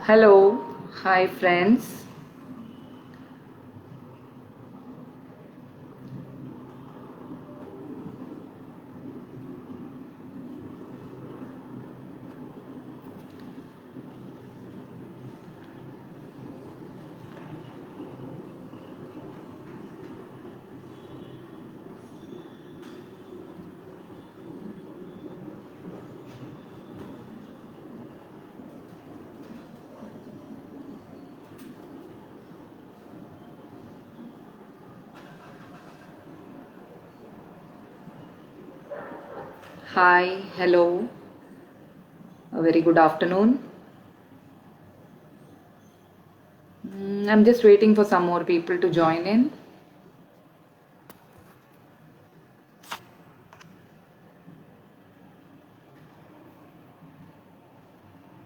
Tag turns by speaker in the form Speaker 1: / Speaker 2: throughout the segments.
Speaker 1: Hello, hi friends. Hi, hello, a very good afternoon. I'm just waiting for some more people to join in.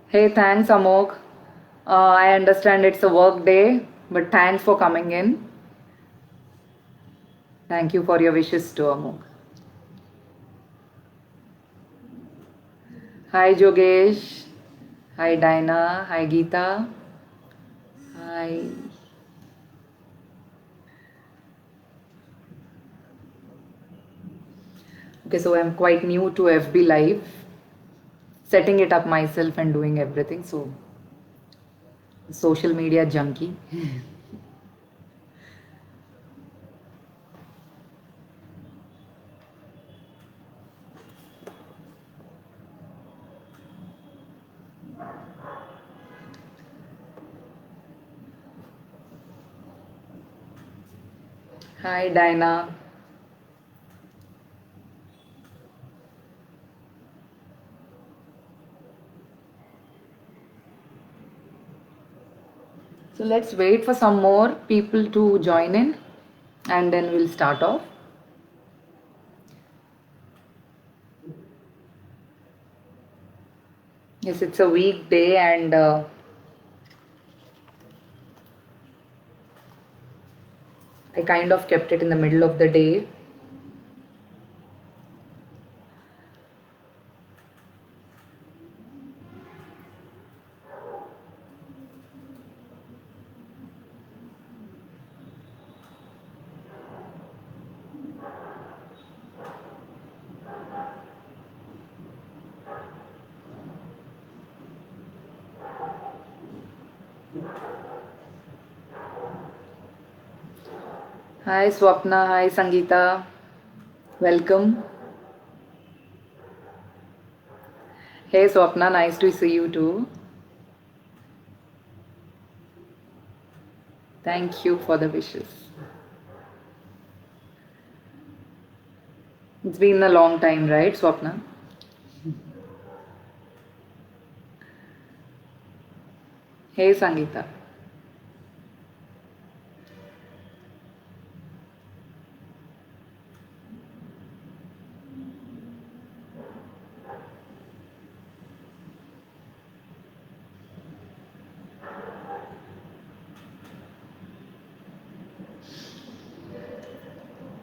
Speaker 1: Hey, thanks, Amok. I understand it's a work day, but thanks for coming in. Thank you for your wishes too, Amok. Hi, Jogesh. Hi, Dinah. Hi, Geeta. Hi. Okay, so I'm quite new to FB Live, setting it up myself and doing everything. So, social media junkie. Hi, Dinah. So let's wait for some more people to join in and then we'll start off. Yes, it's a weekday and I kind of kept it in the middle of the day. Hi Swapna, hi Sangeeta, welcome. Hey Swapna, nice to see you too. Thank you for the wishes. It's been a long time, right, Swapna? Hey Sangeeta.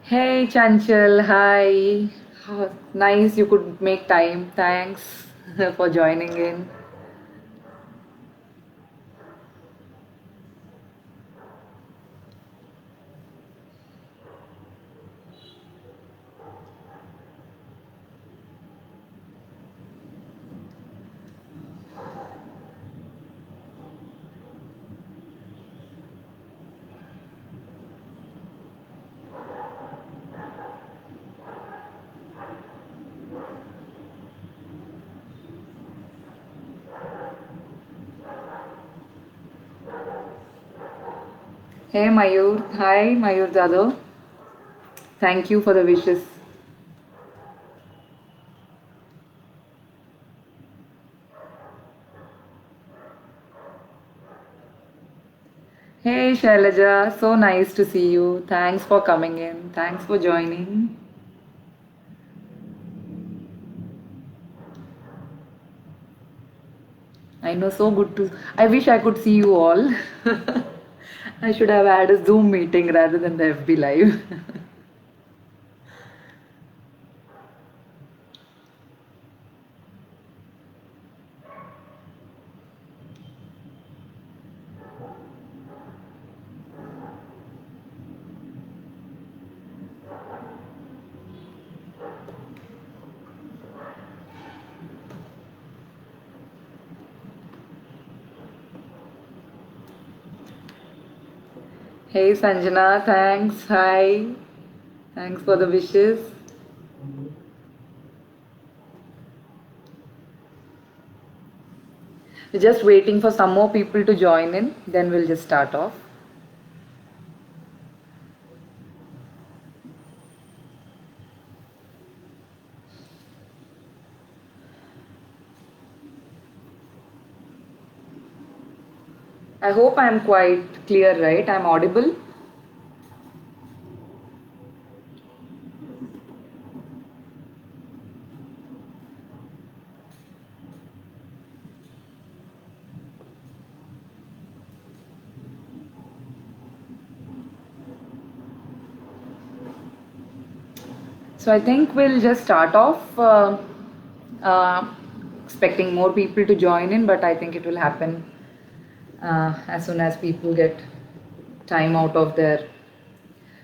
Speaker 1: Hey Chanchal, hi. Nice you could make time. Thanks for joining in. Hey Mayur, hi Mayur Jadhav. Thank you for the wishes. Hey Shailaja, so nice to see you. Thanks for coming in. Thanks for joining. I know, so good to. I wish I could see you all. I should have had a Zoom meeting rather than the FB Live. Hey Sanjana, thanks. Hi. Thanks for the wishes. We're just waiting for some more people to join in, then we'll just start off. I hope I'm quite clear, right? I'm audible. So I think we'll just start off, uh, expecting more people to join in, but I think it will happen as soon as people get time out of their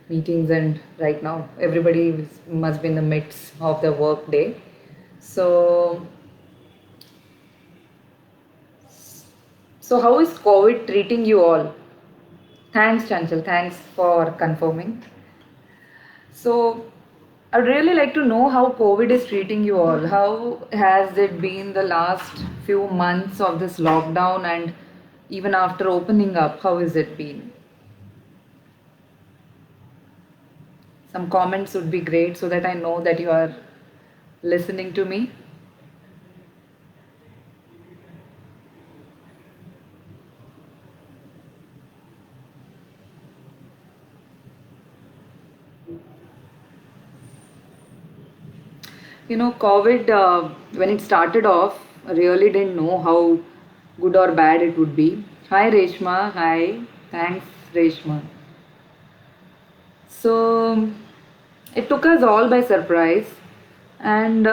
Speaker 1: meetings. And right now, everybody must be in the midst of their work day. So, so how is COVID treating you all? Thanks, Chanchal. Thanks for confirming. So, I'd really like to know how COVID is treating you all. How has it been the last few months of this lockdown, and even after opening up, how has it been? Some comments would be great so that I know that you are listening to me. You know, COVID, when it started off, I really didn't know how good or bad it would be. Hi, Reshma. Hi. Thanks, Reshma. So, it took us all by surprise. And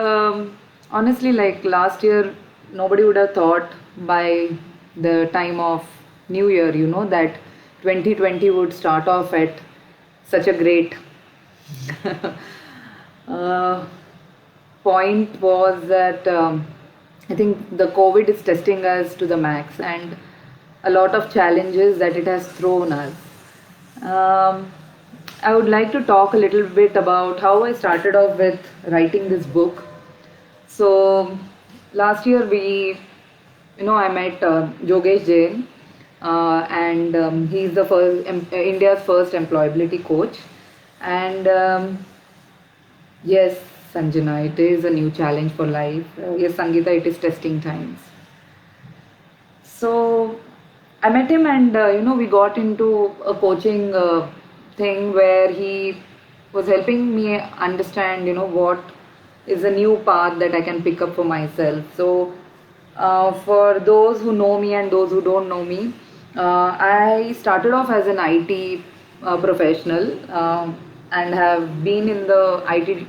Speaker 1: honestly, like last year, nobody would have thought by the time of New Year, that 2020 would start off at such a great uh, point. Was that I think the COVID is testing us to the max, and a lot of challenges that it has thrown us. Um, I would like to talk a little bit about how I started off with writing this book. So last year I met Jogesh Jain, and he's the first India's first employability coach. And yes, Sanjana, it is a new challenge for life. Yes, Sangeeta, it is testing times. So I met him, and we got into a coaching thing where he was helping me understand what is a new path that I can pick up for myself. So for those who know me and those who don't know me, I started off as an IT professional, and have been in the IT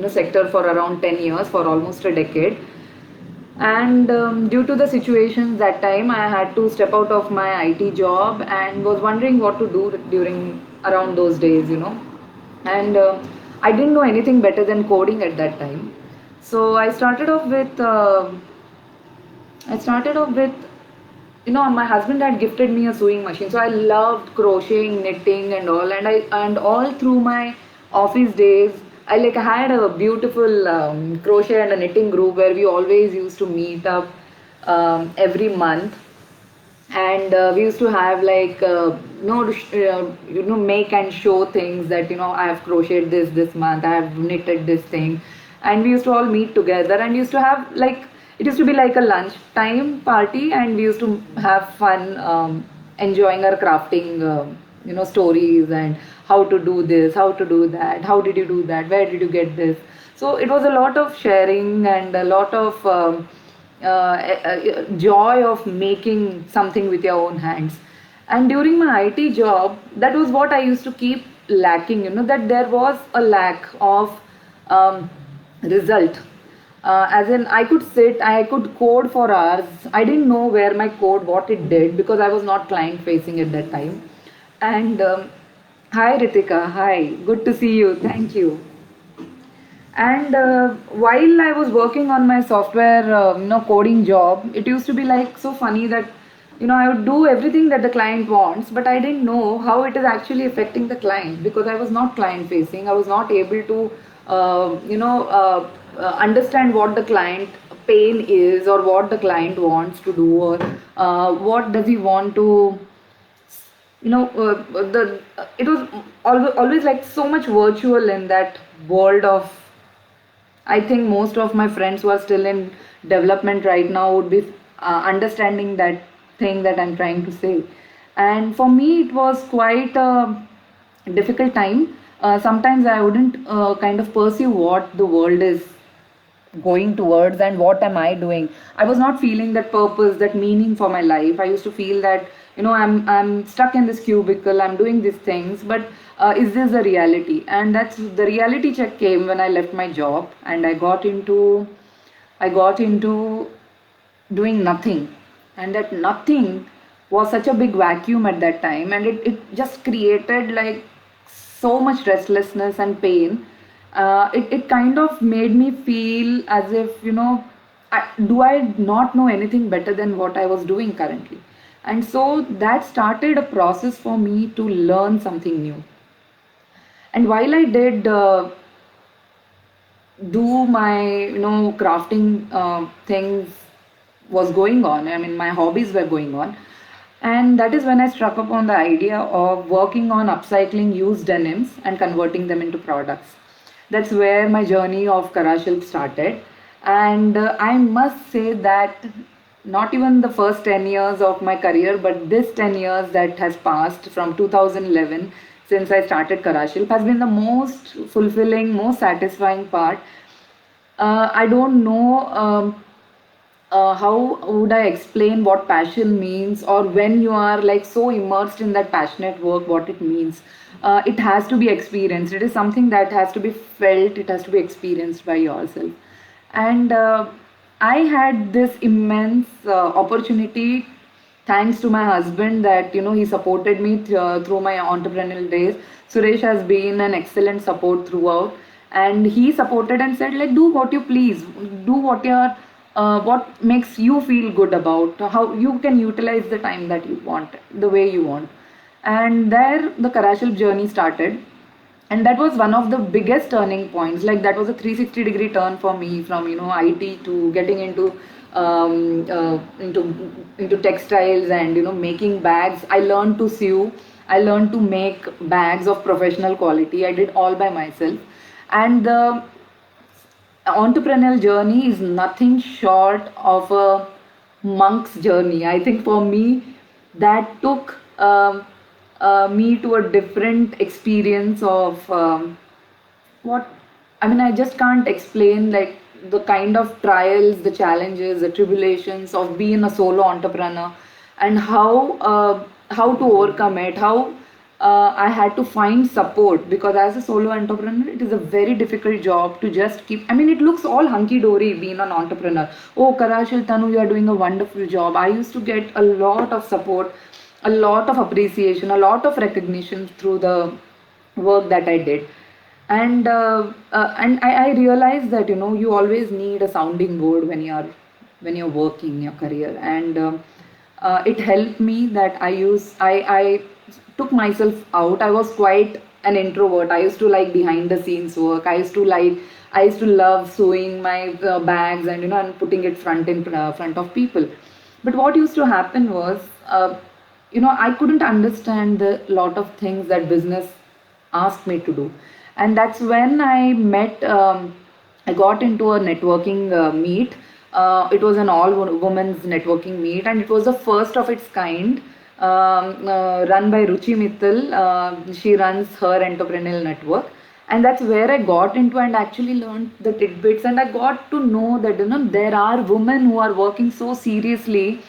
Speaker 1: sector for around 10 years, for almost a decade. And due to the situations that time, I had to step out of my IT job and was wondering what to do during around those days. And I didn't know anything better than coding at that time. So I started off with my husband had gifted me a sewing machine, so I loved crocheting, knitting, and all. And all through my office days, I had a beautiful crochet and a knitting group where we always used to meet up every month. And we used to have like make and show things that I have crocheted this month, I have knitted this thing. And we used to all meet together and used to have like, it used to be like a lunch time party, and we used to have fun, enjoying our crafting stories, and how to do this, how to do that, how did you do that, where did you get this. So it was a lot of sharing and a lot of joy of making something with your own hands. And during my IT job, that was what I used to keep lacking, that there was a lack of um, result. As in, I could sit, I could code for hours. I didn't know where my code, what it did, because I was not client facing at that time. And hi, Ritika. Hi. Good to see you. Thank you. And while I was working on my software, coding job, it used to be like so funny that I would do everything that the client wants, but I didn't know how it is actually affecting the client because I was not client facing. I was not able to, understand what the client pain is or what the client wants to do or what does he want to, the it was always like so much virtual in that world of. I think most of my friends who are still in development right now would be understanding that thing that I'm trying to say. And for me, it was quite a difficult time. Sometimes I wouldn't kind of perceive what the world is going towards and what am I doing. I was not feeling that purpose, that meaning for my life. I used to feel that I'm stuck in this cubicle, I'm doing these things, but is this a reality? And that's the reality check came when I left my job and I got into doing nothing. And that nothing was such a big vacuum at that time, and it just created like so much restlessness and pain. It kind of made me feel as if, do I not know anything better than what I was doing currently? And so that started a process for me to learn something new. And while I did do my crafting things was going on, I mean my hobbies were going on, and that is when I struck upon the idea of working on upcycling used denims and converting them into products. That's where my journey of Karashilp started. And I must say that not even the first 10 years of my career, but this 10 years that has passed from 2011 since I started Karashilp has been the most fulfilling, most satisfying part. I don't know how would I explain what passion means, or when you are like so immersed in that passionate work, what it means. It has to be experienced. It is something that has to be felt. It has to be experienced by yourself. And I had this immense opportunity thanks to my husband that he supported me through my entrepreneurial days. Suresh has been an excellent support throughout, and he supported and said like, do what you please, do what makes you feel good about how you can utilize the time that you want the way you want. And there the Karashilp journey started, and that was one of the biggest turning points. Like that was a 360-degree turn for me from IT to getting into textiles and making bags. I learned to sew, I learned to make bags of professional quality. I did all by myself. And the entrepreneurial journey is nothing short of a monk's journey. I think for me, that took me to a different experience of what I mean. I just can't explain like the kind of trials, the challenges, the tribulations of being a solo entrepreneur, and how to overcome it. How I had to find support, because as a solo entrepreneur, it is a very difficult job to just keep. I mean, it looks all hunky dory being an entrepreneur. Oh, Karashil, Tanu, you are doing a wonderful job. I used to get a lot of support, a lot of appreciation, a lot of recognition through the work that I did. And I realized that you always need a sounding board when you're working your career. And it helped me that I took myself out. I was quite an introvert. I used to like behind the scenes work. I used to love sewing my bags and and putting it front of people. But what used to happen was, I couldn't understand the lot of things that business asked me to do. And that's when I got into a networking meet. It was an all women's networking meet, and it was the first of its kind, run by Ruchi Mittal. She runs her entrepreneurial network, and that's where I got into and actually learned the tidbits. And I got to know that there are women who are working so seriously,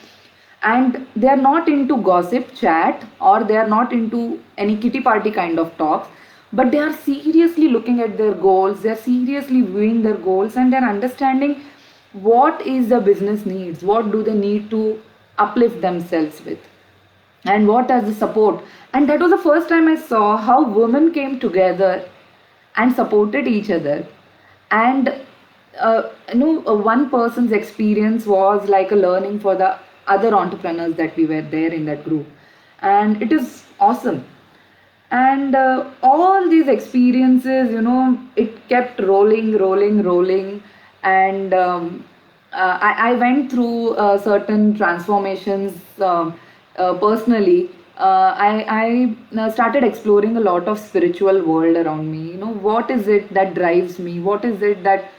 Speaker 1: and they are not into gossip chat, or they are not into any kitty party kind of talks, but they are seriously looking at their goals. They are seriously viewing their goals, and they're understanding what is the business needs, what do they need to uplift themselves with, and what as the support. And that was the first time I saw how women came together and supported each other. And one person's experience was like a learning for the other entrepreneurs that we were there in that group, and it is awesome. And all these experiences, it kept rolling, and I went through certain transformations personally. I started exploring a lot of spiritual world around me. What is it that drives me? What is it that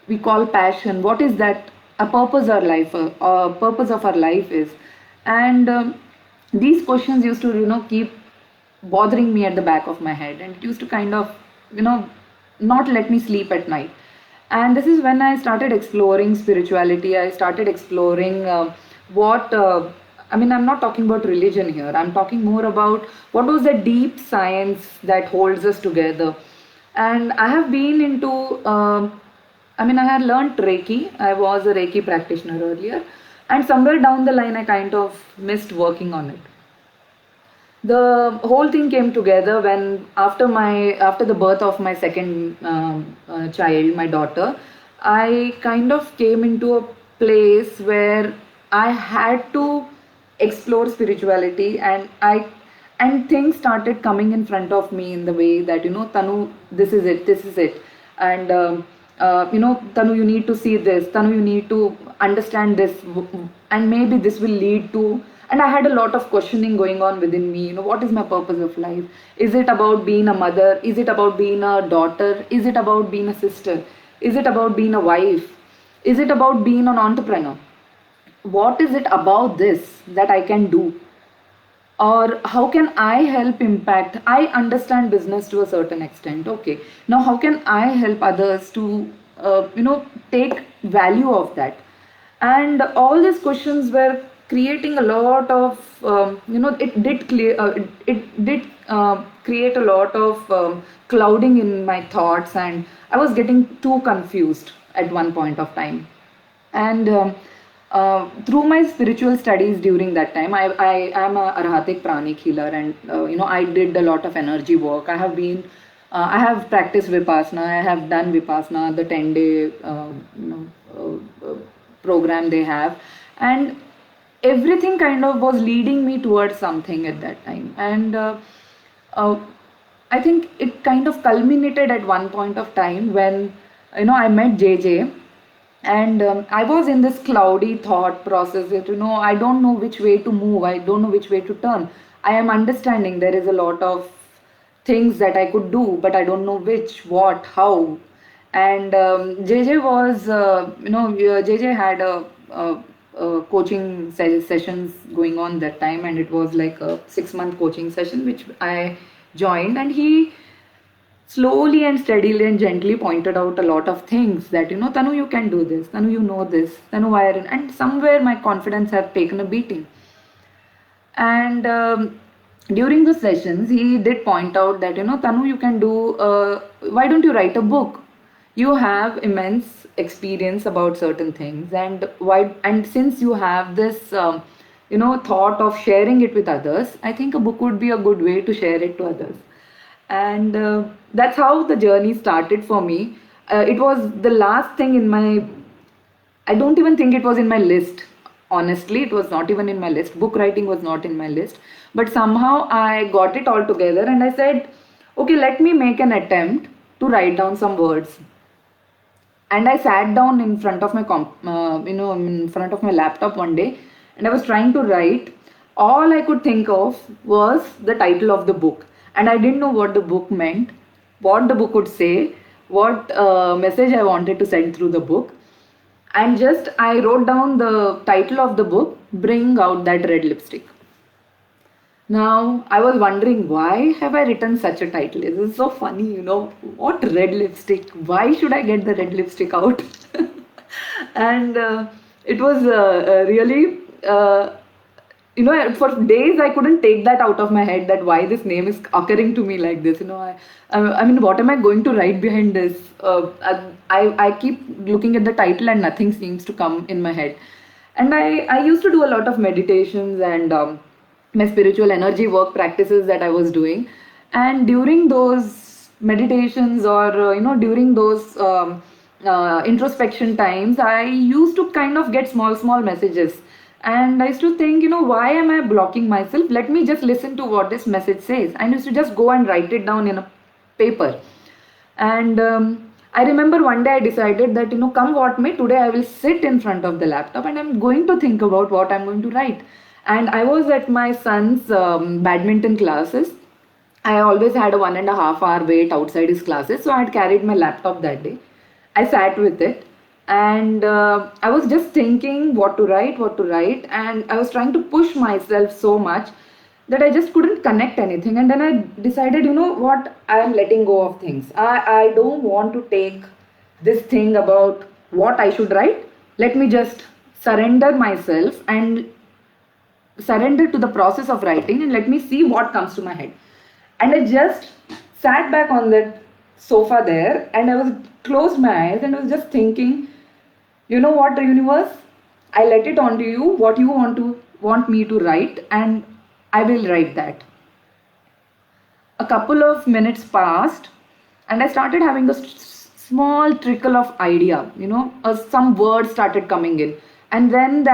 Speaker 1: we call passion? What is that a purpose our life, purpose of our life is? And these questions used to, keep bothering me at the back of my head, and it used to kind of, not let me sleep at night. And this is when I started exploring spirituality. I started exploring what I'm not talking about religion here. I'm talking more about what was the deep science that holds us together. And I have been into I had learned Reiki. I was a Reiki practitioner earlier, and somewhere down the line I kind of missed working on it. The whole thing came together when after the birth of my second child, my daughter, I kind of came into a place where I had to explore spirituality, and things started coming in front of me in the way that, Tanu, this is it, and Tanu, you need to see this, Tanu, you need to understand this, and maybe this will lead to. And I had a lot of questioning going on within me. What is my purpose of life? Is it about being a mother? Is it about being a daughter? Is it about being a sister? Is it about being a wife? Is it about being an entrepreneur? What is it about this that I can do? Or how can I help impact? I understand business to a certain extent. Okay, now how can I help others to take value of that? And all these questions were creating a lot of it did create a lot of clouding in my thoughts, and I was getting too confused at one point of time. And through my spiritual studies during that time, I am a Arhatic Pranic healer, and I did a lot of energy work. I have practiced Vipassana. I have done Vipassana, the 10-day program they have, and everything kind of was leading me towards something at that time. And I think it kind of culminated at one point of time when I met JJ, and I was in this cloudy thought process that I don't know which way to move, I don't know which way to turn. I am understanding there is a lot of things that I could do, but I don't know which, what, how. And JJ was JJ had a coaching sessions going on that time, and it was like a 6-month coaching session which I joined, and he slowly and steadily and gently pointed out a lot of things that Tanu, you can do this, Tanu, you know this, Tanu, why aren't, and somewhere my confidence have taken a beating. And during the sessions he did point out that Tanu, you can do why don't you write a book? You have immense experience about certain things, and since you have this thought of sharing it with others, I think a book would be a good way to share it to others. And that's how the journey started for me. It was the last thing in my, I don't even think it was in my list. Honestly, it was not even in my list. Book writing was not in my list, but somehow I got it all together, and I said, okay, let me make an attempt to write down some words. And I sat down in front of my in front of my laptop one day, and I was trying to write. All I could think of was the title of the book, and I didn't know what the book meant, what the book would say, what message I wanted to send through the book. And just I wrote down the title of the book, Bring Out That Red Lipstick. Now, I was wondering, why have I written such a title? This is so funny, what red lipstick? Why should I get the red lipstick out? And it was really, for days I couldn't take that out of my head, that why this name is occurring to me like this. I mean, what am I going to write behind this? I keep looking at the title and nothing seems to come in my head. And I used to do a lot of meditations and my spiritual energy work practices that I was doing, and during those meditations or during those introspection times, I used to kind of get small messages And I used to think, why am I blocking myself? Let me just listen to what this message says. And I used to just go and write it down in a paper. And I remember one day I decided that, come what may, today I will sit in front of the laptop and I'm going to think about what I'm going to write. And I was at my son's badminton classes. I always had a 1.5 hour wait outside his classes, so I had carried my laptop that day. I sat with it, and I was just thinking what to write, and I was trying to push myself so much that I just couldn't connect anything. And then I decided, what, I am letting go of things. I don't want to take this thing about what I should write. Let me just surrender myself and surrender to the process of writing, and let me see what comes to my head. And I just sat back on that sofa there, and I was closed my eyes and I was just thinking, you know what, the universe, I let it onto you, what you want me to write, and I will write that. A couple of minutes passed, and I started having a small trickle of idea. Some words started coming in, and then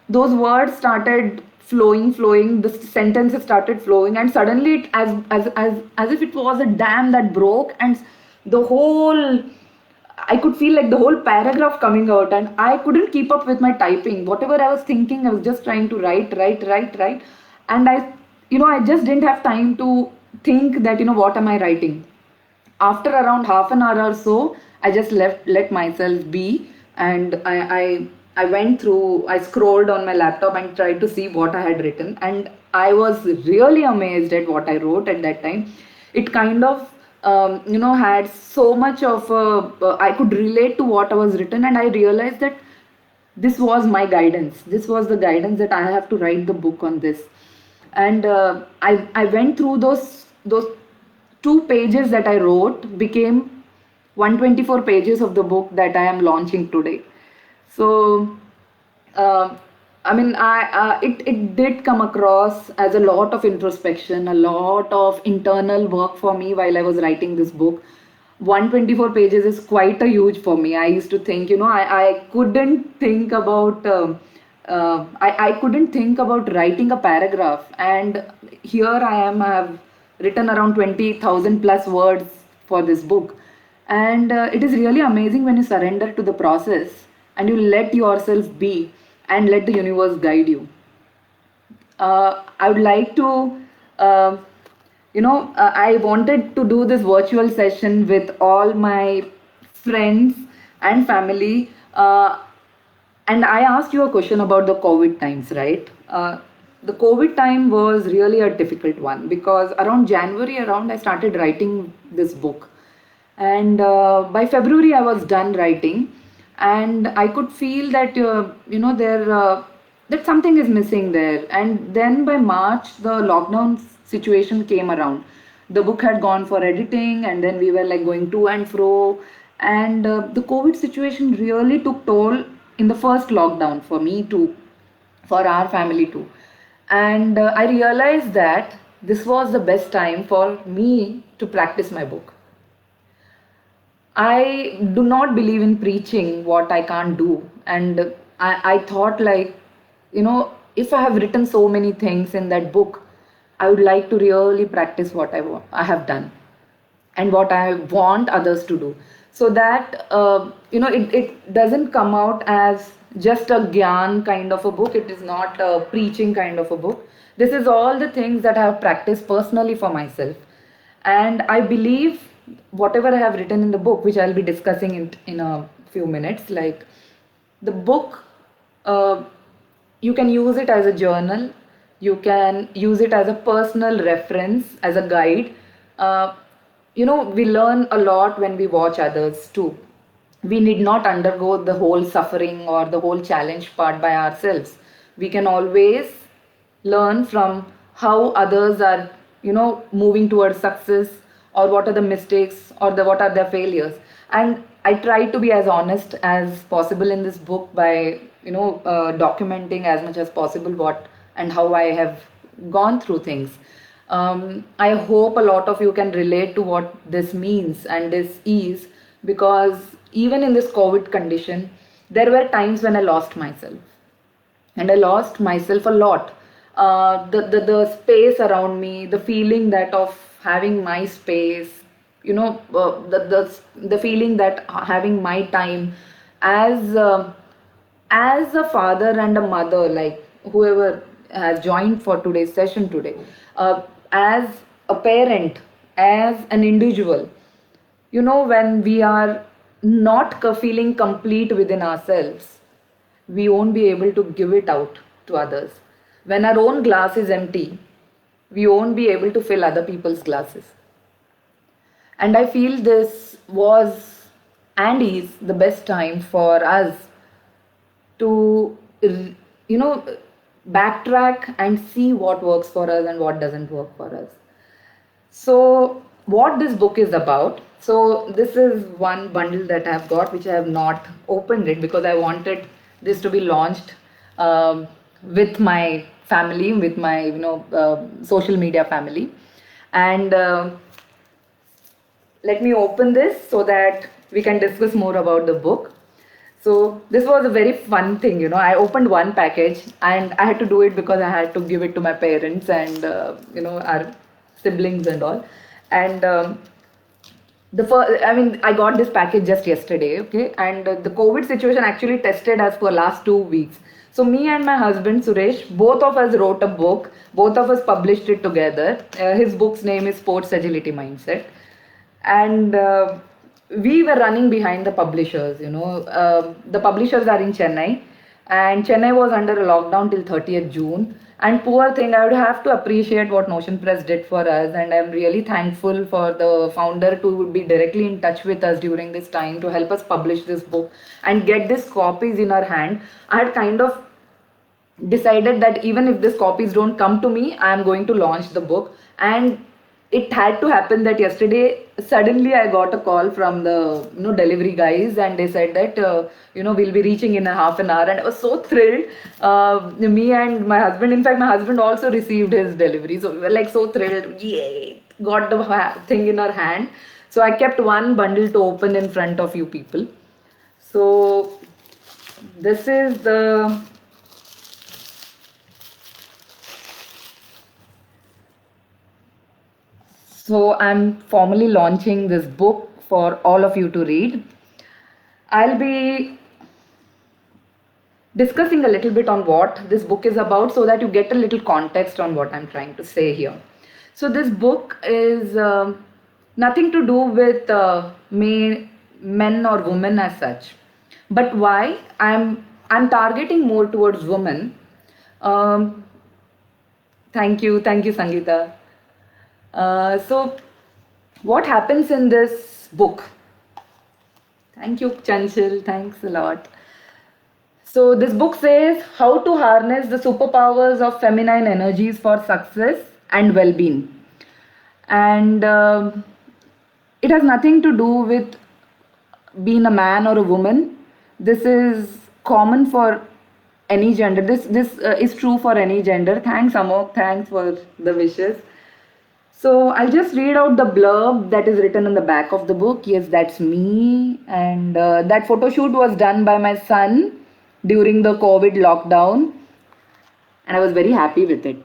Speaker 1: those words started flowing. The sentences started flowing, and suddenly, as if it was a dam that broke, and the whole I could feel like the whole paragraph coming out, and I couldn't keep up with my typing. Whatever I was thinking, I was just trying to write, and I just didn't have time to think that, what am I writing. After around half an hour or so, I just let myself be, and I went through. I scrolled on my laptop and tried to see what I had written, and I was really amazed at what I wrote at that time. It kind of had so much of I could relate to what I was written, and I realized that this was my guidance. This was the guidance that I have to write the book on this. And I went through those 2 pages that I wrote became 124 pages of the book that I am launching today. So it did come across as a lot of introspection, a lot of internal work for me while I was writing this book. 124 pages is quite a huge for me. I used to think, I couldn't think about I couldn't think about writing a paragraph, and here I am. I have written around 20,000 plus words for this book, and it is really amazing when you surrender to the process and you let yourself be and let the universe guide you. I would like to, I wanted to do this virtual session with all my friends and family. And I asked you a question about the COVID times, right? The COVID time was really a difficult one because around January, I started writing this book. And by February, I was done writing. And I could feel that, that something is missing there. And then by March, the lockdown situation came around. The book had gone for editing, and then we were like going to and fro. And the COVID situation really took toll in the first lockdown for me too, for our family too. And I realized that this was the best time for me to practice my book. I do not believe in preaching what I can't do. And I thought, like, if I have written so many things in that book, I would like to really practice what I have done and what I want others to do. So that, it doesn't come out as just a gyan kind of a book. It is not a preaching kind of a book. This is all the things that I have practiced personally for myself. And I believe whatever I have written in the book, which I'll be discussing in a few minutes, like the book, you can use it as a journal, you can use it as a personal reference, as a guide. We learn a lot when we watch others too. We need not undergo the whole suffering or the whole challenge part by ourselves. We can always learn from how others are, moving towards success, or what are the mistakes, or what are their failures. And I try to be as honest as possible in this book by documenting as much as possible what and how I have gone through things. I hope a lot of you can relate to what this means and this is, because even in this COVID condition, there were times when I lost myself. and I lost myself a lot. The space around me, the feeling that of having my space, the feeling that having my time as as a father and a mother, like whoever has joined for today's session today, as a parent, as an individual, when we are not feeling complete within ourselves, we won't be able to give it out to others. When our own glass is empty, we won't be able to fill other people's glasses. And I feel this was and is the best time for us to, backtrack and see what works for us and what doesn't work for us. So, what this book is about. So, this is one bundle that I've got, which I have not opened it because I wanted this to be launched with my family, with my social media family, and let me open this so that we can discuss more about the book. So this was a very fun thing, I opened one package and I had to do it because I had to give it to my parents and our siblings and all. And I got this package just yesterday, okay, and the COVID situation actually tested us for last 2 weeks. So me and my husband Suresh, both of us wrote a book, both of us published it together. His book's name is Sports Agility Mindset, and we were running behind the publishers. The publishers are in Chennai, and Chennai was under a lockdown till 30th June. And poor thing, I would have to appreciate what Notion Press did for us, and I'm really thankful for the founder to be directly in touch with us during this time to help us publish this book and get these copies in our hand. I had kind of decided that even if these copies don't come to me, I am going to launch the book. And it had to happen that yesterday suddenly I got a call from the delivery guys, and they said that we'll be reaching in a half an hour, and I was so thrilled. Me and my husband, in fact my husband also received his delivery, so we were like so thrilled. Yay, got the thing in our hand. So I kept one bundle to open in front of you people. So this is the So I'm formally launching this book for all of you to read. I'll be discussing a little bit on what this book is about so that you get a little context on what I'm trying to say here. So this book is nothing to do with men or women as such. But why I'm targeting more towards women. Thank you, Sangeeta. So, what happens in this book? Thank you, Chanchal. Thanks a lot. So, this book says how to harness the superpowers of feminine energies for success and well-being. And it has nothing to do with being a man or a woman. This is common for any gender. This is true for any gender. Thanks, Amok. Thanks for the wishes. So I'll just read out the blurb that is written on the back of the book. Yes, that's me. And that photo shoot was done by my son during the COVID lockdown. And I was very happy with it.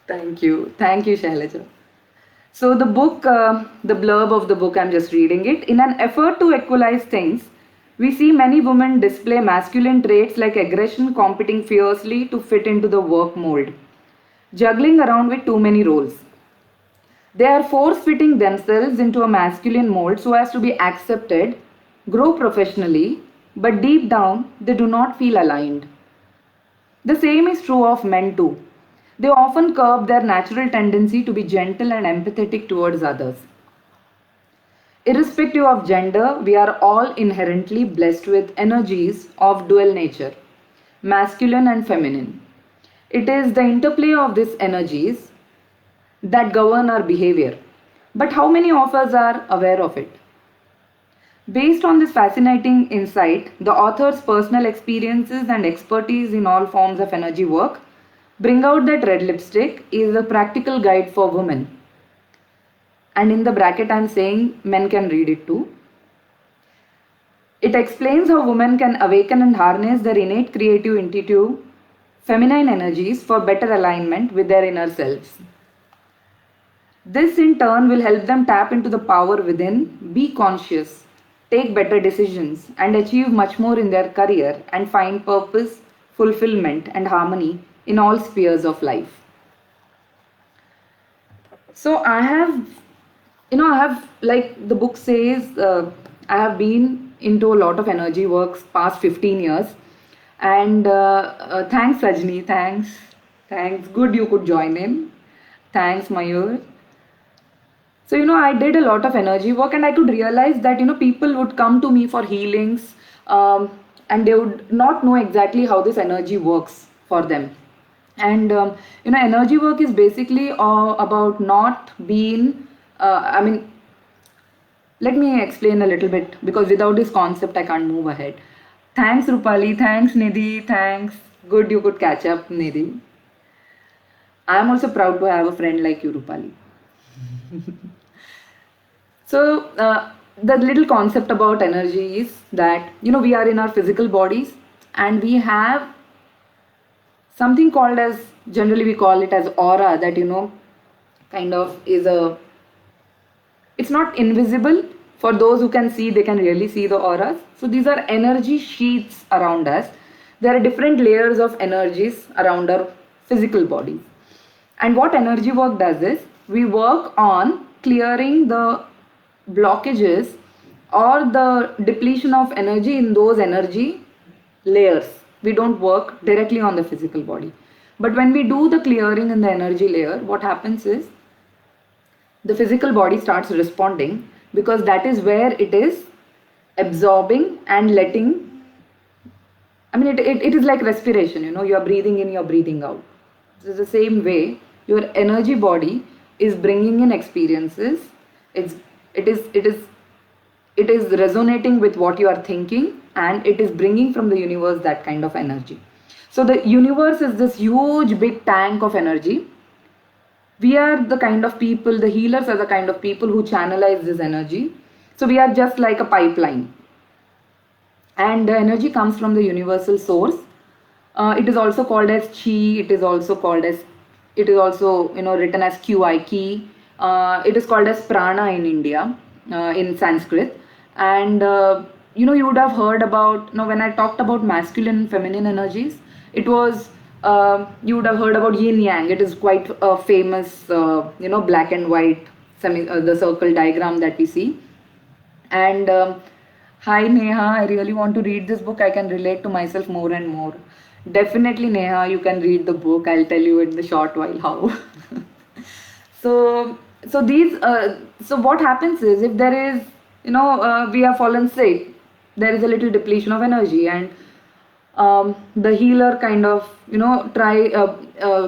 Speaker 1: Thank you. Thank you, Shailaja. So the book, the blurb of the book, I'm just reading it. In an effort to equalize things, we see many women display masculine traits like aggression, competing fiercely to fit into the work mold, juggling around with too many roles. They are force-fitting themselves into a masculine mold so as to be accepted, grow professionally, but deep down they do not feel aligned. The same is true of men too. They often curb their natural tendency to be gentle and empathetic towards others. Irrespective of gender, we are all inherently blessed with energies of dual nature, masculine and feminine. It is the interplay of these energies that govern our behavior. But how many of us are aware of it? Based on this fascinating insight, the author's personal experiences and expertise in all forms of energy work Bring Out That Red Lipstick is a practical guide for women. And in the bracket I'm saying men can read it too. It explains how women can awaken and harness their innate creative, intuitive, feminine energies for better alignment with their inner selves. This in turn will help them tap into the power within, be conscious, take better decisions, and achieve much more in their career and find purpose, fulfillment, and harmony in all spheres of life. So I have, like the book says, I have been into a lot of energy works past 15 years. And thanks, Rajni, thanks. Good you could join in. Thanks, Mayur. So, I did a lot of energy work and I could realize that, people would come to me for healings, and they would not know exactly how this energy works for them. And, energy work is basically about not being, let me explain a little bit because without this concept, I can't move ahead. Thanks, Rupali. Thanks, Nidhi. Thanks. Good you could catch up, Nidhi. I am also proud to have a friend like you, Rupali. So, the little concept about energy is that, we are in our physical bodies and we have something called as, generally we call it as aura, that, kind of is it's not invisible. For those who can see, they can really see the auras. So these are energy sheets around us. There are different layers of energies around our physical bodies. And what energy work does is, we work on clearing the blockages or the depletion of energy in those energy layers. We don't work directly on the physical body. But when we do the clearing in the energy layer, what happens is, the physical body starts responding because that is where it is absorbing and letting. It is like respiration, you are breathing in, you are breathing out. It's the same way your energy body is bringing in experiences. It is resonating with what you are thinking, and it is bringing from the universe that kind of energy. So the universe is this huge big tank of energy. We are the kind of people, the healers are the kind of people who channelize this energy. So we are just like a pipeline. And the energy comes from the universal source. It is also called as chi. It is also written as qi, ki. It is called as prana in India, in Sanskrit. And you would have heard about, when I talked about masculine and feminine energies, it was, you would have heard about yin yang. It is quite a famous, black and white, the circle diagram that we see. And hi Neha, I really want to read this book. I can relate to myself more and more. Definitely, Neha, you can read the book. I'll tell you in the short while how. So what happens is, if there is, we have fallen sick, there is a little depletion of energy, and the healer kind of,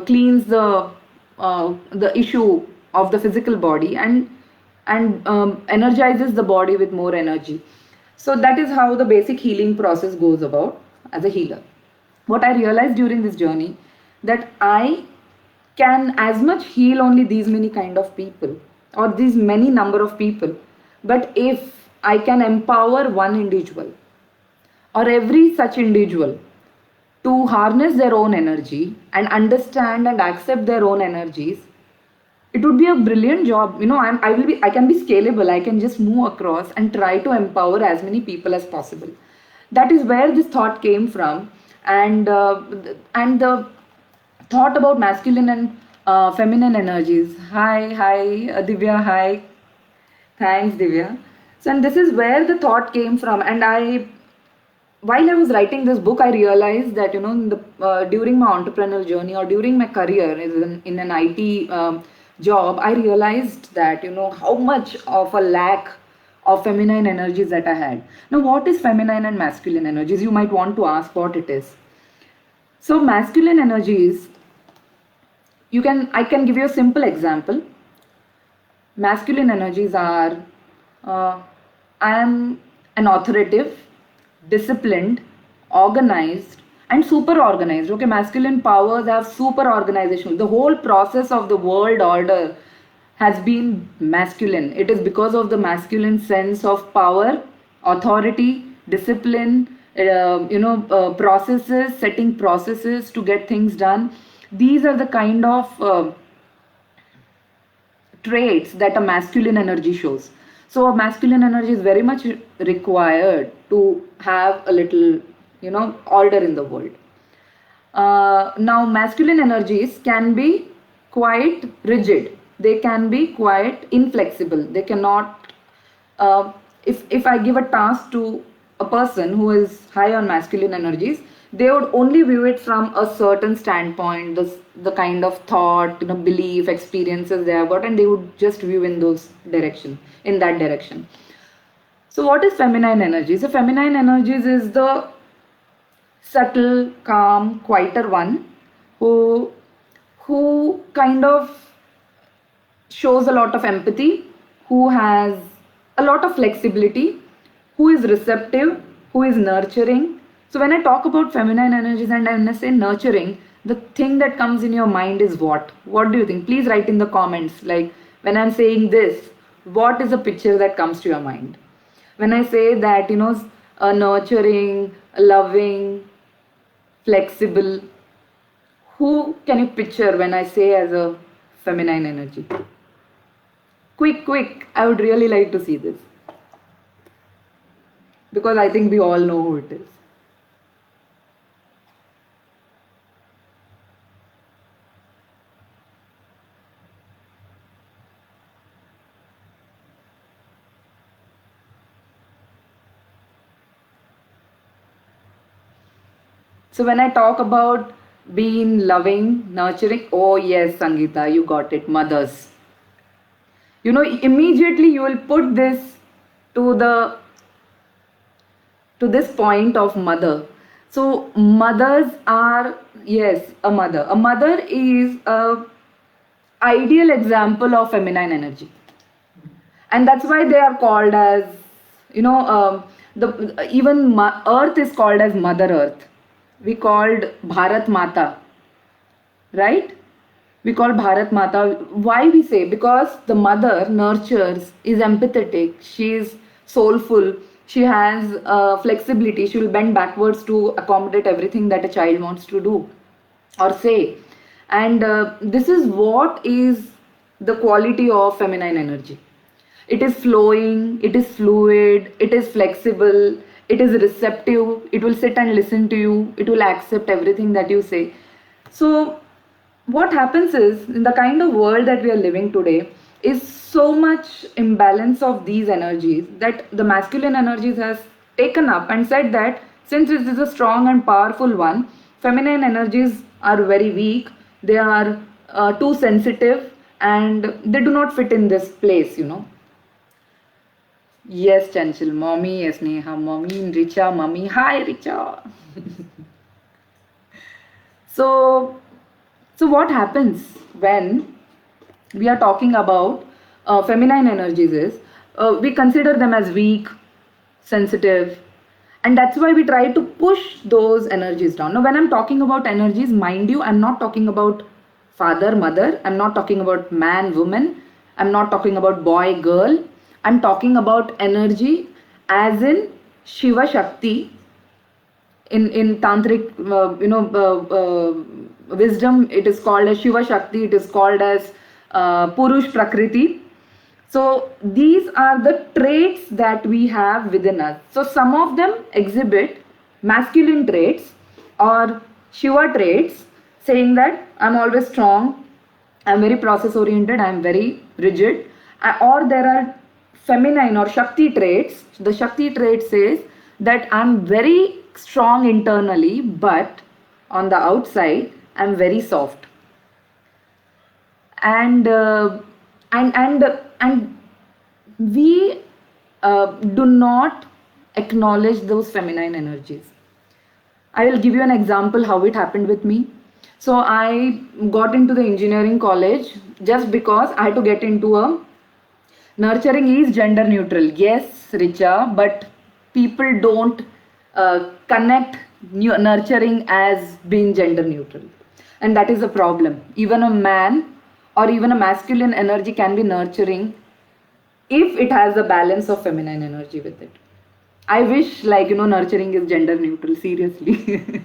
Speaker 1: cleans the issue of the physical body and energizes the body with more energy. So that is how the basic healing process goes about as a healer. What I realized during this journey, that I can as much heal only these many kind of people or these many number of people, but if I can empower one individual or every such individual to harness their own energy and understand and accept their own energies, it would be a brilliant job. I can be scalable. I can just move across and try to empower as many people as possible. That is where this thought came from. And the thought about masculine and feminine energies. Hi, Divya, hi. Thanks, Divya. So, and this is where the thought came from. And while I was writing this book, I realized that, during my entrepreneurial journey or during my career in an IT job, I realized that, how much of a lack of feminine energies that I had. Now, what is feminine and masculine energies? You might want to ask what it is. So, masculine energies, I can give you a simple example. Masculine energies are, I am an authoritative, disciplined, organized, and super organized. Okay, masculine powers have super organization. The whole process of the world order has been masculine. It is because of the masculine sense of power, authority, discipline, processes, setting processes to get things done. These are the kind of traits that a masculine energy shows. So a masculine energy is very much required to have a little, order in the world. Now, masculine energies can be quite rigid. They can be quite inflexible. They cannot. If I give a task to a person who is high on masculine energies, they would only view it from a certain standpoint, the kind of thought, belief, experiences they have got, and they would just view in that direction. So, what is feminine energy? So, feminine energies is the subtle, calm, quieter one who kind of shows a lot of empathy, who has a lot of flexibility, who is receptive, who is nurturing. So when I talk about feminine energies and when I say nurturing, the thing that comes in your mind is what? What do you think? Please write in the comments. Like when I'm saying this, what is the picture that comes to your mind? When I say that, nurturing, loving, flexible, who can you picture when I say as a feminine energy? Quick, I would really like to see this. Because I think we all know who it is. So when I talk about being loving, nurturing, oh yes, Sangeeta, you got it, mothers. Immediately you will put this to this point of mother. So mothers are, yes, a mother. A mother is a ideal example of feminine energy. And that's why they are called as, even Earth is called as Mother Earth. We called Bharat Mata, right? We call Bharat Mata. Why we say? Because the mother nurtures, is empathetic, she is soulful, she has flexibility, she will bend backwards to accommodate everything that a child wants to do or say. And this is what is the quality of feminine energy. It is flowing, it is fluid, it is flexible, it is receptive, it will sit and listen to you, it will accept everything that you say. So what happens is, in the kind of world that we are living today, is so much imbalance of these energies that the masculine energies has taken up and said that since this is a strong and powerful one, feminine energies are very weak, they are too sensitive, and they do not fit in this place, Yes, Chanchal, mommy, yes, Neha, mommy, Richa, mummy, hi, Richa. So what happens when we are talking about feminine energies is we consider them as weak, sensitive, and that's why we try to push those energies down. Now, when I'm talking about energies, mind you, I'm not talking about father, mother, I'm not talking about man, woman, I'm not talking about boy, girl. I'm talking about energy as in Shiva Shakti. In tantric wisdom, it is called as Shiva Shakti, it is called as Purush Prakriti. So these are the traits that we have within us. So some of them exhibit masculine traits or Shiva traits, saying that I'm always strong, I'm very process oriented, I'm very rigid. Or there are feminine or Shakti traits. The Shakti trait says that I'm very strong internally, but on the outside I'm very soft. And we do not acknowledge those feminine energies. I will give you an example how it happened with me. So I got into the engineering college just because I had to get into a nurturing is gender neutral. Yes, Richa, but people don't connect nurturing as being gender neutral. And that is a problem. Even a man or even a masculine energy can be nurturing if it has a balance of feminine energy with it. I wish, like, nurturing is gender neutral, seriously.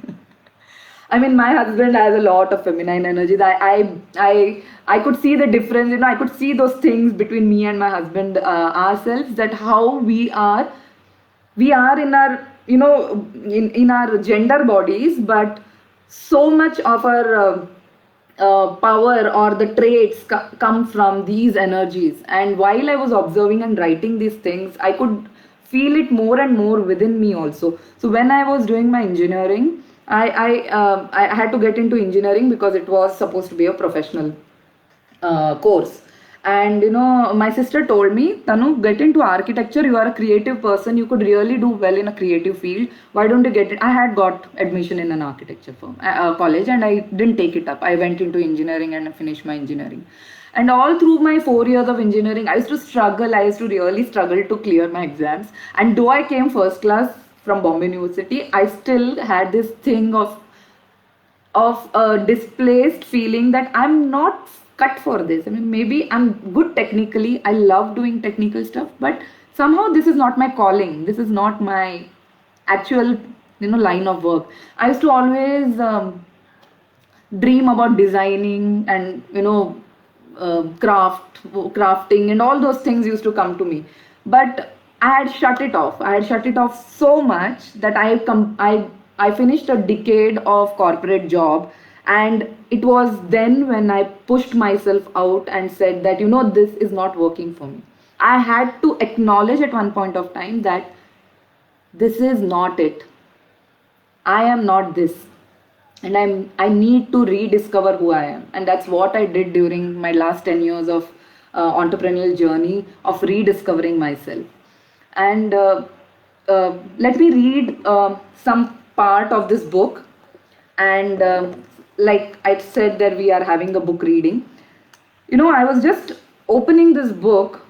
Speaker 1: I mean, my husband has a lot of feminine energies. I could see the difference. I could see those things between me and my husband, ourselves. That how we are in our, in our gender bodies, but so much of our power or the traits come from these energies. And while I was observing and writing these things, I could feel it more and more within me also. So when I was doing my engineering, I had to get into engineering because it was supposed to be a professional course. And my sister told me, Tanu, get into architecture. You are a creative person. You could really do well in a creative field. Why don't you get it? I had got admission in an architecture firm, college, and I didn't take it up. I went into engineering and I finished my engineering. And all through my 4 years of engineering, I used to struggle. I used to really struggle to clear my exams. And though I came first class from Bombay University, I still had this thing of a displaced feeling that I'm not cut for this. I mean, maybe I'm good technically. I love doing technical stuff, but somehow this is not my calling. This is not my actual, line of work. I used to always dream about designing and crafting and all those things used to come to me, but I had shut it off so much that I finished a decade of corporate job. And it was then when I pushed myself out and said that this is not working for me. I had to acknowledge at one point of time that this is not it. I am not this, and I need to rediscover who I am. And that's what I did during my last 10 years of entrepreneurial journey of rediscovering myself. And let me read some part of this book. And like I said, that we are having a book reading. I was just opening this book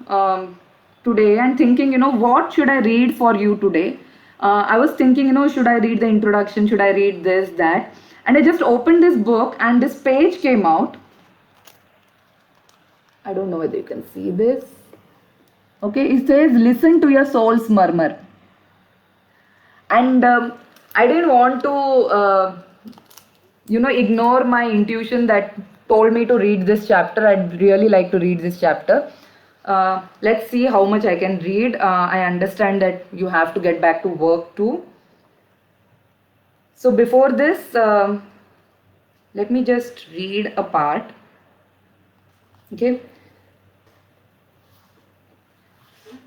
Speaker 1: today and thinking, what should I read for you today? I was thinking, should I read the introduction? Should I read this, that? And I just opened this book and this page came out. I don't know whether you can see this. Okay, it says, listen to your soul's murmur. And I didn't want to, ignore my intuition that told me to read this chapter. I'd really like to read this chapter. Let's see how much I can read. I understand that you have to get back to work too. So before this, let me just read a part. Okay.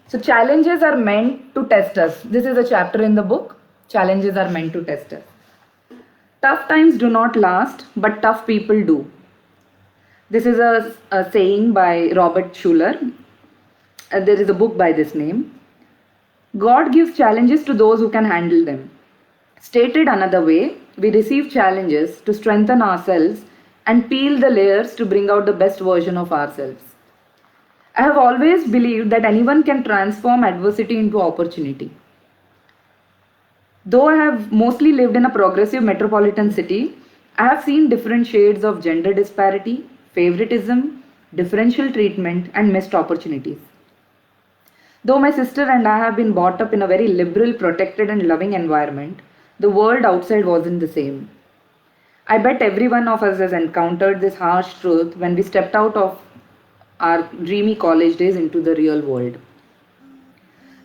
Speaker 1: So challenges are meant to test us. This is a chapter in the book. Challenges are meant to test us. Tough times do not last, but tough people do. This is a saying by Robert Schuller. There is a book by this name. God gives challenges to those who can handle them. Stated another way, we receive challenges to strengthen ourselves and peel the layers to bring out the best version of ourselves. I have always believed that anyone can transform adversity into opportunity. Though I have mostly lived in a progressive metropolitan city, I have seen different shades of gender disparity, favoritism, differential treatment, and missed opportunities. Though my sister and I have been brought up in a very liberal, protected, and loving environment, the world outside wasn't the same. I bet every one of us has encountered this harsh truth when we stepped out of our dreamy college days into the real world.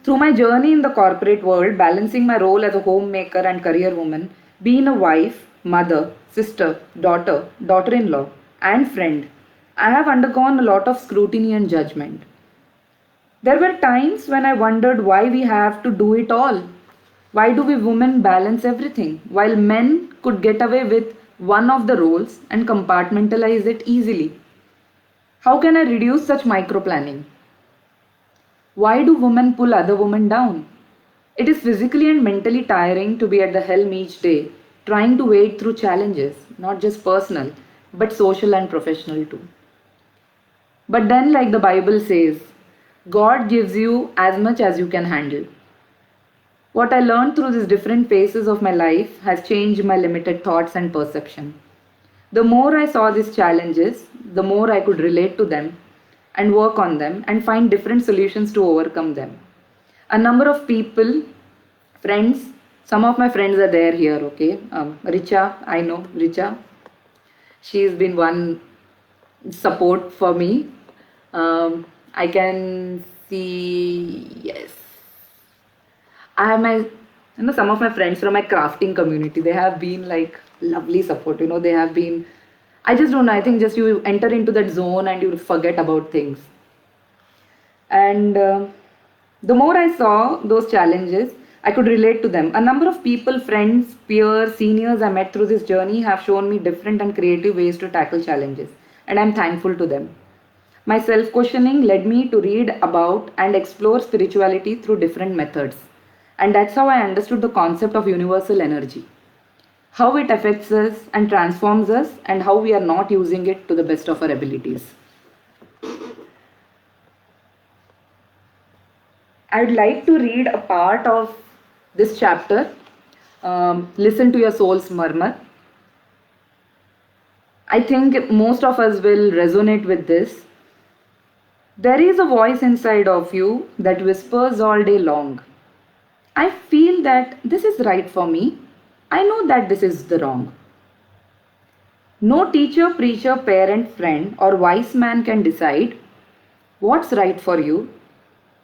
Speaker 1: Through my journey in the corporate world, balancing my role as a homemaker and career woman, being a wife, mother, sister, daughter, daughter-in-law, and friend, I have undergone a lot of scrutiny and judgment. There were times when I wondered why we have to do it all. Why do we women balance everything while men could get away with one of the roles and compartmentalize it easily? How can I reduce such microplanning? Why do women pull other women down? It is physically and mentally tiring to be at the helm each day, trying to wade through challenges, not just personal, but social and professional too. But then, like the Bible says, God gives you as much as you can handle. What I learned through these different phases of my life has changed my limited thoughts and perception. The more I saw these challenges, the more I could relate to them and work on them and find different solutions to overcome them. A number of people Friends, some of my friends are there here, okay? Richa, I know Richa. She's been one support for me. I can see, yes. I have some of my friends from my crafting community. They have been like lovely support. They have been. I just don't know. I think just you enter into that zone and you forget about things. And the more I saw those challenges, I could relate to them. A number of people, friends, peers, seniors I met through this journey have shown me different and creative ways to tackle challenges, and I'm thankful to them. My self questioning led me to read about and explore spirituality through different methods. And that's how I understood the concept of universal energy, how it affects us and transforms us, and how we are not using it to the best of our abilities. I'd like to read a part of this chapter. Listen to your soul's murmur. I think most of us will resonate with this. There is a voice inside of you that whispers all day long. I feel that this is right for me. I know that this is the wrong. No teacher, preacher, parent, friend, or wise man can decide what's right for you.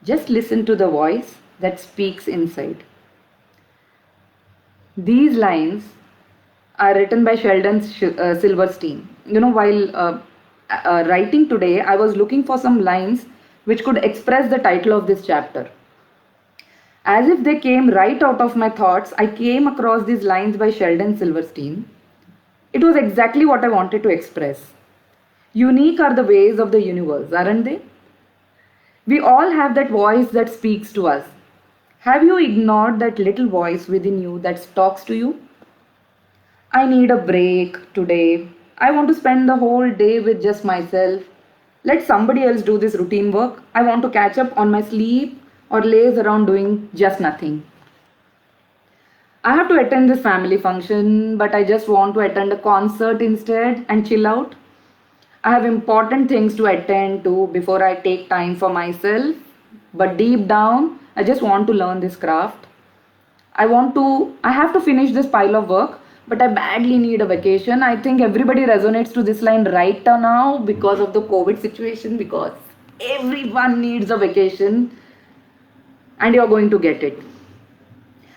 Speaker 1: Just listen to the voice that speaks inside. These lines are written by Sheldon Silverstein. While writing today, I was looking for some lines which could express the title of this chapter. As if they came right out of my thoughts, I came across these lines by Sheldon Silverstein. It was exactly what I wanted to express. Unique are the ways of the universe, aren't they? We all have that voice that speaks to us. Have you ignored that little voice within you that talks to you? I need a break today. I want to spend the whole day with just myself. Let somebody else do this routine work. I want to catch up on my sleep or laze around doing just nothing. I have to attend this family function, but I just want to attend a concert instead and chill out. I have important things to attend to before I take time for myself, but deep down, I just want to learn this craft. I have to finish this pile of work, but I badly need a vacation. I think everybody resonates to this line right now because of the COVID situation, because everyone needs a vacation and you're going to get it.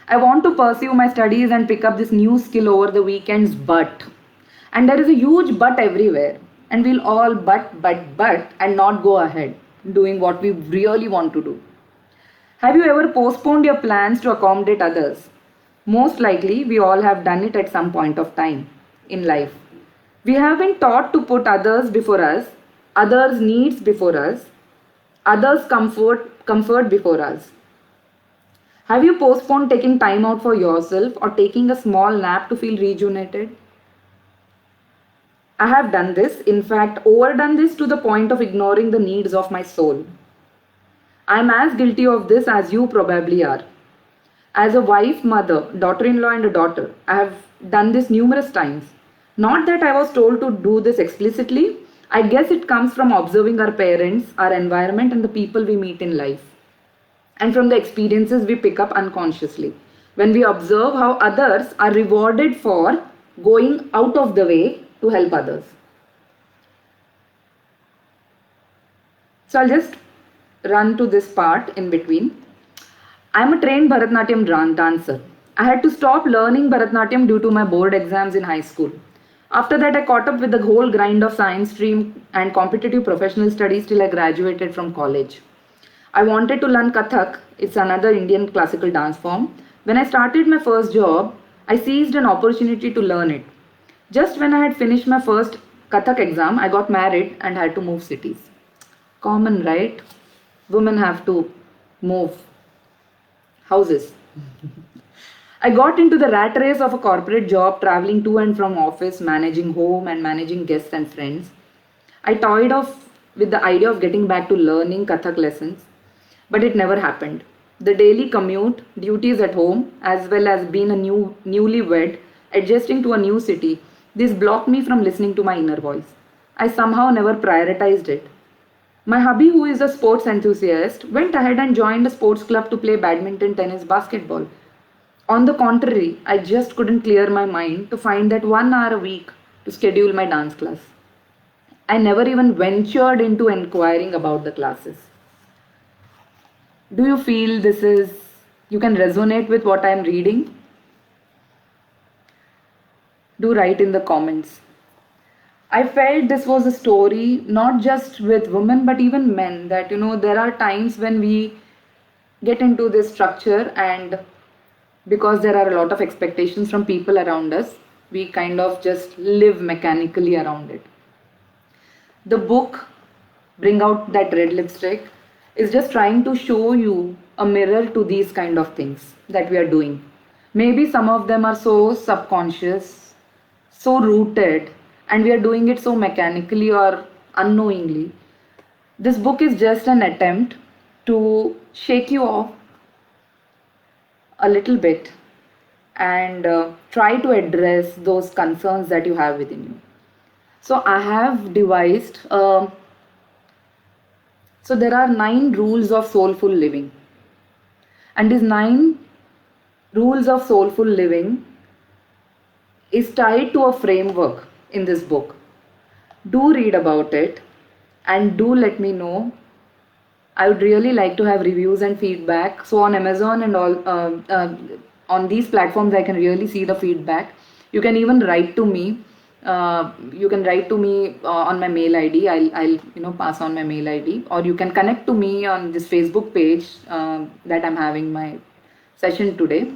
Speaker 1: I want to pursue my studies and pick up this new skill over the weekends, but. And there is a huge but everywhere. And we'll all but, and not go ahead doing what we really want to do. Have you ever postponed your plans to accommodate others? Most likely, we all have done it at some point of time in life. We have been taught to put others before us, others' needs before us, others' comfort before us. Have you postponed taking time out for yourself or taking a small nap to feel rejuvenated? I have done this, in fact, overdone this to the point of ignoring the needs of my soul. I am as guilty of this as you probably are. As a wife, mother, daughter-in-law, and a daughter, I have done this numerous times. Not that I was told to do this explicitly. I guess it comes from observing our parents, our environment, and the people we meet in life. And from the experiences we pick up unconsciously. When we observe how others are rewarded for going out of the way to help others. So I'll just run to this part in between. I'm a trained Bharatanatyam dancer. I had to stop learning Bharatanatyam due to my board exams in high school. After that, I caught up with the whole grind of science stream and competitive professional studies till I graduated from college. I wanted to learn Kathak. It's another Indian classical dance form. When I started my first job, I seized an opportunity to learn it. Just when I had finished my first Kathak exam, I got married and had to move cities. Common, right? Women have to move houses. I got into the rat race of a corporate job, traveling to and from office, managing home and managing guests and friends. I toyed off with the idea of getting back to learning Kathak lessons, but it never happened. The daily commute, duties at home, as well as being a newlywed, adjusting to a new city, this blocked me from listening to my inner voice. I somehow never prioritized it. My hubby, who is a sports enthusiast, went ahead and joined a sports club to play badminton, tennis, basketball. On the contrary, I just couldn't clear my mind to find that 1 hour a week to schedule my dance class. I never even ventured into inquiring about the classes. Do you feel you can resonate with what I am reading? Do write in the comments. I felt this was a story not just with women but even men, that there are times when we get into this structure, and because there are a lot of expectations from people around us, we kind of just live mechanically around it. The book, Bring Out That Red Lipstick, is just trying to show you a mirror to these kind of things that we are doing. Maybe some of them are so subconscious, so rooted, and we are doing it so mechanically or unknowingly. This book is just an attempt to shake you off a little bit and try to address those concerns that you have within you. So I have devised, so there are 9 rules of soulful living. And these 9 rules of soulful living is tied to a framework in this book. Do read about it and do let me know. I would really like to have reviews and feedback. So on Amazon and all, on these platforms, I can really see the feedback. You can even write to me. You can write to me on my mail ID. I'll pass on my mail ID, or you can connect to me on this Facebook page that I'm having my session today.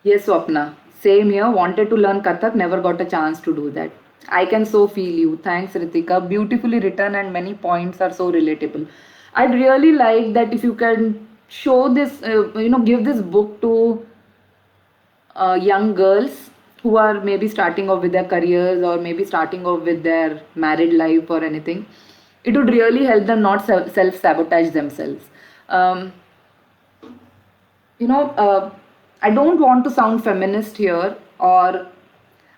Speaker 1: Yes, Swapna, same here. Wanted to learn Kathak, never got a chance to do that. I can so feel you. Thanks, Ritika. Beautifully written, and many points are so relatable. I'd really like that if you can show this, give this book to young girls who are maybe starting off with their careers, or maybe starting off with their married life or anything. It would really help them not self-sabotage themselves. I don't want to sound feminist here, or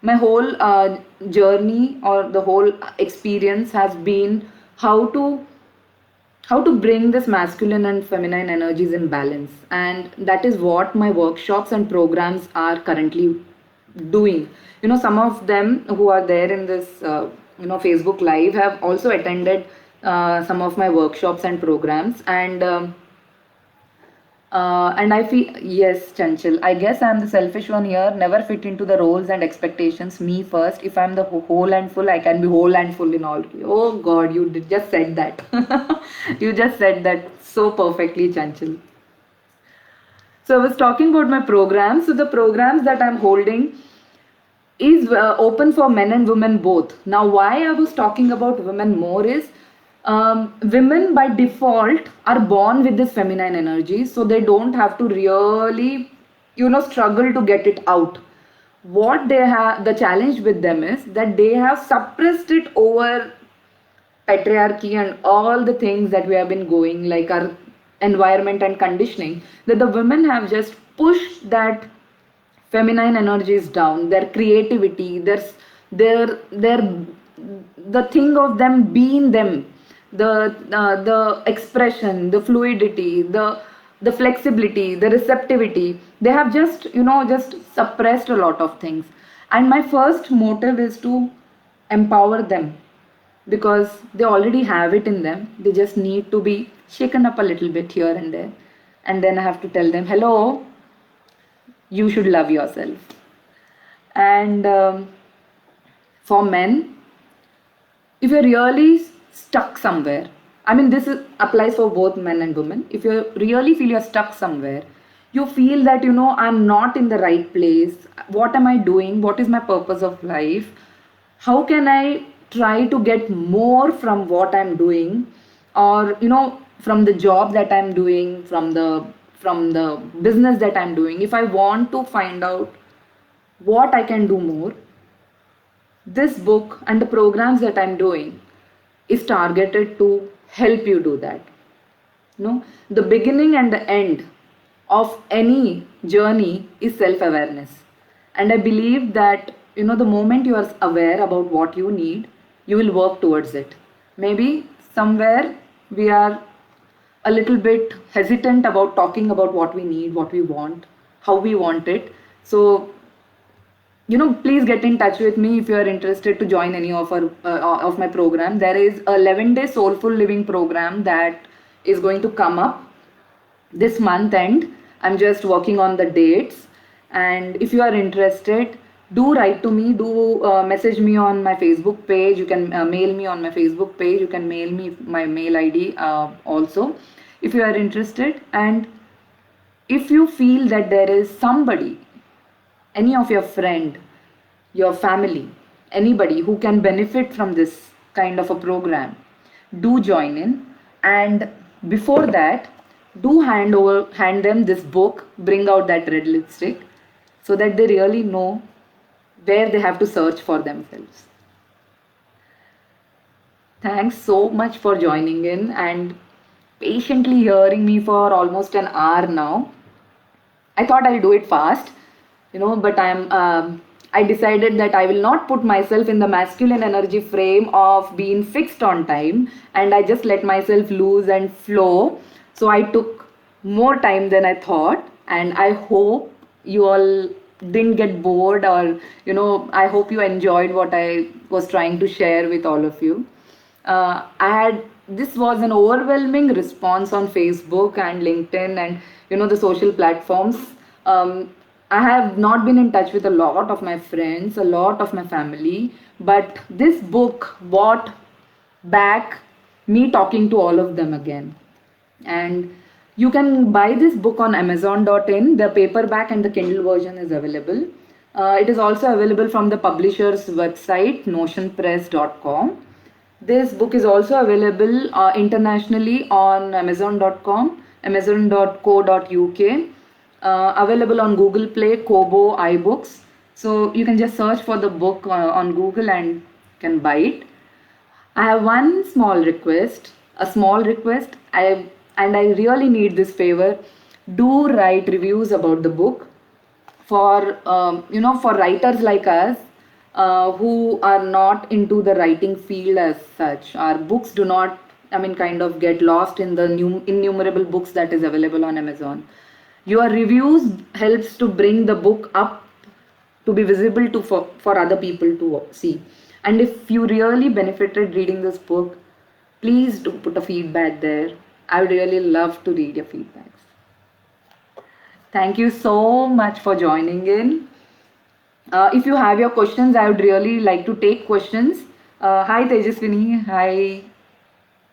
Speaker 1: my whole journey or the whole experience has been how to bring this masculine and feminine energies in balance, and that is what my workshops and programs are currently doing. Some of them who are there in this Facebook live have also attended some of my workshops and programs, and I feel, yes, Chanchal, I guess I'm the selfish one here, never fit into the roles and expectations. Me first. If I'm the whole and full, I can be whole and full in all. Oh God, you just said that. You just said that so perfectly, Chanchal. So I was talking about my programs. So the programs that I'm holding is open for men and women both. Now, why I was talking about women more is, women by default are born with this feminine energy, so they don't have to really struggle to get it out. What they have, the challenge with them is that they have suppressed it over patriarchy and all the things that we have been going, like our environment and conditioning, that the women have just pushed that feminine energies down, their creativity, their the thing of them being them, the expression, the fluidity, the flexibility, the receptivity. They have just just suppressed a lot of things. And my first motive is to empower them, because they already have it in them. They just need to be shaken up a little bit here and there. And then I have to tell them, hello, you should love yourself. And for men, if you're really stuck somewhere, I mean, applies for both men and women. If you really feel you're stuck somewhere, you feel that, I'm not in the right place. What am I doing? What is my purpose of life? How can I try to get more from what I'm doing? Or, from the job that I'm doing, from the business that I'm doing. If I want to find out what I can do more, this book and the programs that I'm doing is targeted to help you do that. The beginning and the end of any journey is self-awareness. And I believe that, the moment you are aware about what you need, you will work towards it. Maybe somewhere we are a little bit hesitant about talking about what we need, what we want. how we want it. So please get in touch with me if you are interested to join any of my program. There is a 11-day soulful living program that is going to come up this month end. I'm just working on the dates, and if you are interested, do write to me, do message me on my Facebook page. You can mail me on my Facebook page, you can mail me my mail ID also, if you are interested. And if you feel that there is somebody, any of your friend, your family, anybody who can benefit from this kind of a program, do join in. And before that, do hand them this book, Bring Out That Red Lipstick, so that they really know where they have to search for themselves. Thanks so much for joining in and patiently hearing me for almost an hour now. I thought I'll do it fast, but I decided that I will not put myself in the masculine energy frame of being fixed on time, and I just let myself loose and flow. So I took more time than I thought, and I hope you all didn't get bored, or I hope you enjoyed what I was trying to share with all of you. This was an overwhelming response on Facebook and LinkedIn and the social platforms. I have not been in touch with a lot of my friends, a lot of my family, but this book brought back me talking to all of them again. And you can buy this book on Amazon.in. The paperback and the Kindle version is available. It is also available from the publisher's website, notionpress.com. This book is also available internationally on Amazon.com, Amazon.co.uk. Available on Google Play, Kobo, iBooks. So you can just search for the book on Google and can buy it. I have one small request, I really need this favor. Do write reviews about the book for for writers like us who are not into the writing field as such. Our books do not kind of get lost in the innumerable books that is available on Amazon. Your reviews helps to bring the book up to be visible for other people to see. And if you really benefited reading this book, please do put a feedback there. I would really love to read your feedbacks. Thank you so much for joining in. If you have your questions, I would really like to take questions. Hi Tejaswini, hi.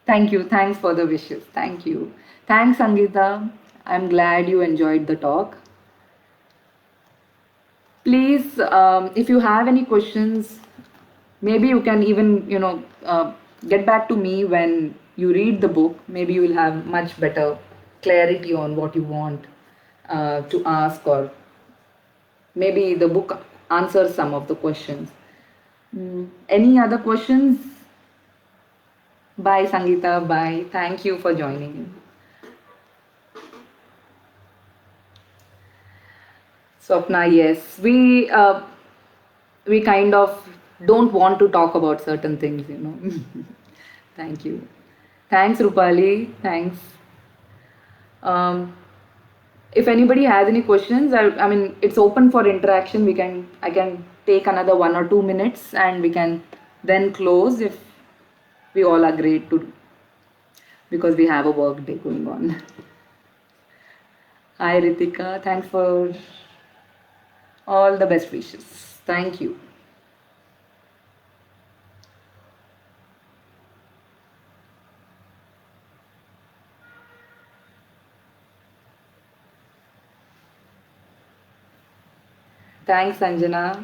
Speaker 1: Thank you, thanks for the wishes. Thank you. Thanks Sangeeta. I'm glad you enjoyed the talk. Please, if you have any questions, maybe you can even, get back to me when you read the book. Maybe you will have much better clarity on what you want to ask, or maybe the book answers some of the questions. Any other questions? Bye Sangeeta, bye. Thank you for joining in. Swapna, yes, we kind of don't want to talk about certain things, Thank you. Thanks, Rupali. Thanks. If anybody has any questions, it's open for interaction. I can take another 1 or 2 minutes, and we can then close if we all agree to, because we have a work day going on. Hi, Ritika. Thanks for all the best wishes. Thank you. Thanks, Anjana.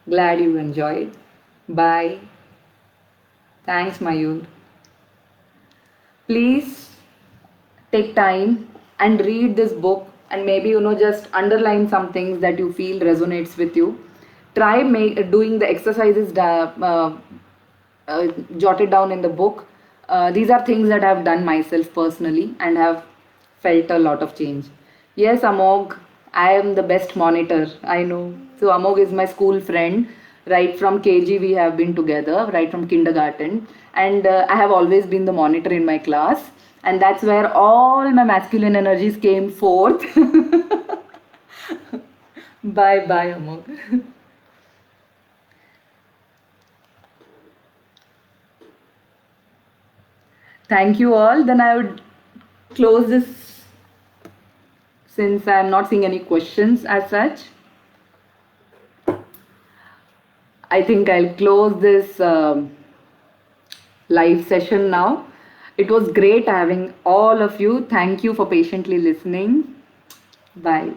Speaker 1: Glad you enjoyed. Bye. Thanks, Mayur. Please take time and read this book, and maybe just underline some things that you feel resonates with you. Try doing the exercises jotted down in the book. These are things that I've done myself personally and have felt a lot of change. Yes, Amog, I am the best monitor, I know. So Amog is my school friend. Right from KG we have been together, right from kindergarten. And I have always been the monitor in my class. And that's where all my masculine energies came forth. Bye bye, Amol. Thank you all. Then I would close this since I'm not seeing any questions as such. I think I'll close this live session now. It was great having all of you. Thank you for patiently listening. Bye.